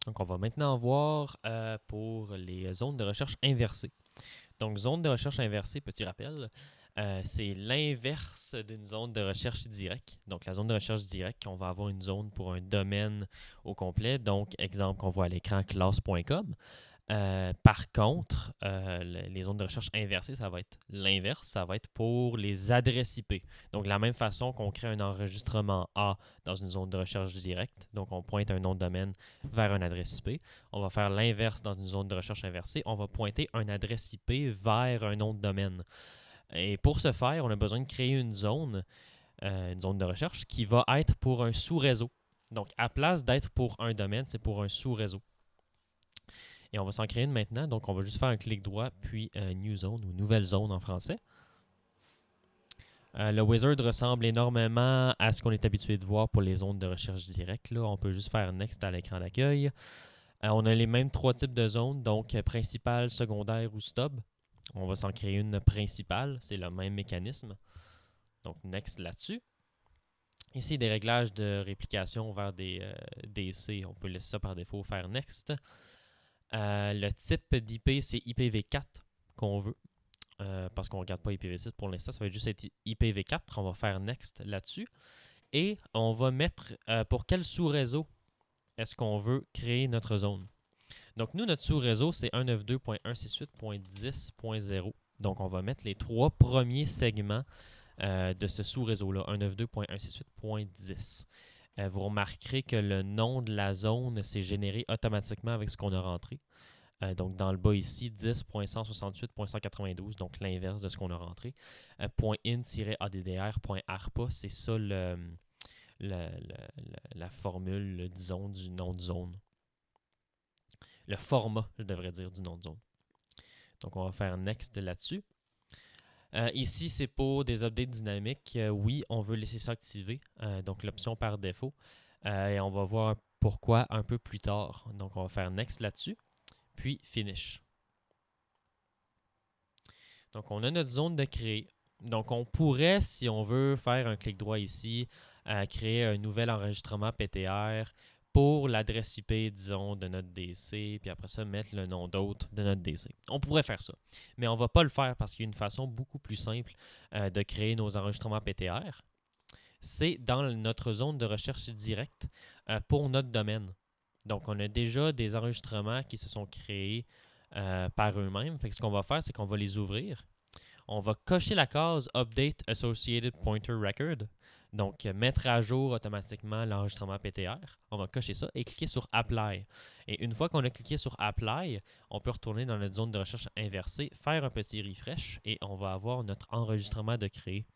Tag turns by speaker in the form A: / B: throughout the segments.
A: Donc, on va maintenant voir pour les zones de recherche inversées. Donc, zone de recherche inversée, petit rappel, c'est l'inverse d'une zone de recherche directe. Donc, la zone de recherche directe, on va avoir une zone pour un domaine au complet. Donc, exemple qu'on voit à l'écran, classe.com. Par contre, les zones de recherche inversées, ça va être l'inverse. Ça va être pour les adresses IP. Donc, de la même façon qu'on crée un enregistrement A dans une zone de recherche directe, donc on pointe un nom de domaine vers une adresse IP, on va faire l'inverse dans une zone de recherche inversée. On va pointer une adresse IP vers un nom de domaine. Et pour ce faire, on a besoin de créer une zone de recherche qui va être pour un sous-réseau. Donc, à place d'être pour un domaine, c'est pour un sous-réseau. Et on va s'en créer une maintenant. Donc, on va juste faire un clic droit, puis New Zone ou Nouvelle Zone en français. Le wizard ressemble énormément à ce qu'on est habitué de voir pour les zones de recherche directe. Là, on peut juste faire Next à l'écran d'accueil. On a les mêmes trois types de zones, donc principale, secondaire ou stub. On va s'en créer une principale, c'est le même mécanisme. Donc, Next là-dessus. Ici, des réglages de réplication vers des DC. On peut laisser ça par défaut, faire Next. Le type d'IP, c'est IPv4 qu'on veut. Parce qu'on ne regarde pas IPv6 pour l'instant, ça va juste être IPv4. On va faire Next là-dessus. Et on va mettre pour quel sous-réseau est-ce qu'on veut créer notre zone. Donc, nous, notre sous-réseau, c'est 192.168.10.0. Donc, on va mettre les trois premiers segments de ce sous-réseau-là, 192.168.10. Vous remarquerez que le nom de la zone s'est généré automatiquement avec ce qu'on a rentré. Donc, dans le bas ici, 10.168.192, donc l'inverse de ce qu'on a rentré. .in-addr.arpa, c'est ça la formule, disons, du nom de zone. Le format, je devrais dire, du nom de zone. Donc, on va faire Next là-dessus. Ici, c'est pour des updates dynamiques. Oui, on veut laisser ça activé, donc l'option par défaut. Et on va voir pourquoi un peu plus tard. Donc, on va faire Next là-dessus, puis Finish. Donc, on a notre zone de créer. Donc, on pourrait, si on veut, faire un clic droit ici, créer un nouvel enregistrement PTR pour l'adresse IP, disons, de notre DC, puis après ça, mettre le nom d'hôte de notre DC. On pourrait faire ça, mais on ne va pas le faire parce qu'il y a une façon beaucoup plus simple de créer nos enregistrements PTR. C'est dans notre zone de recherche directe pour notre domaine. Donc, on a déjà des enregistrements qui se sont créés par eux-mêmes. Fait que ce qu'on va faire, c'est qu'on va les ouvrir. On va cocher la case Update Associated Pointer Record. Donc, mettre à jour automatiquement l'enregistrement PTR. On va cocher ça et cliquer sur Apply. Et une fois qu'on a cliqué sur Apply, on peut retourner dans notre zone de recherche inversée, faire un petit refresh et on va avoir notre enregistrement de créer.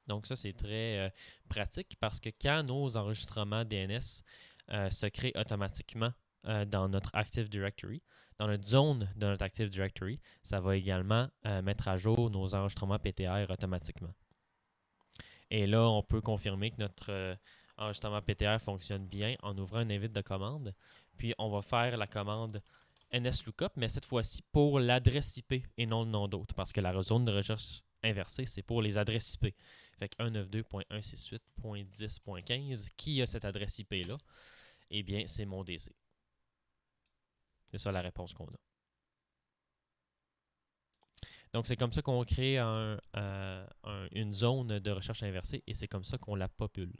A: Donc, ça, c'est très pratique parce que quand nos enregistrements DNS se créent automatiquement dans notre Active Directory, dans notre zone de notre Active Directory, ça va également mettre à jour nos enregistrements PTR automatiquement. Et là, on peut confirmer que notre enregistrement PTR fonctionne bien en ouvrant une invite de commande. Puis, on va faire la commande NSLOOKUP, mais cette fois-ci pour l'adresse IP et non le nom d'hôte, parce que la zone de recherche inversée, c'est pour les adresses IP. Fait que 192.168.10.15, qui a cette adresse IP-là? Eh bien, c'est mon DC. C'est ça la réponse qu'on a. Donc, c'est comme ça qu'on crée une zone de recherche inversée et c'est comme ça qu'on la popule.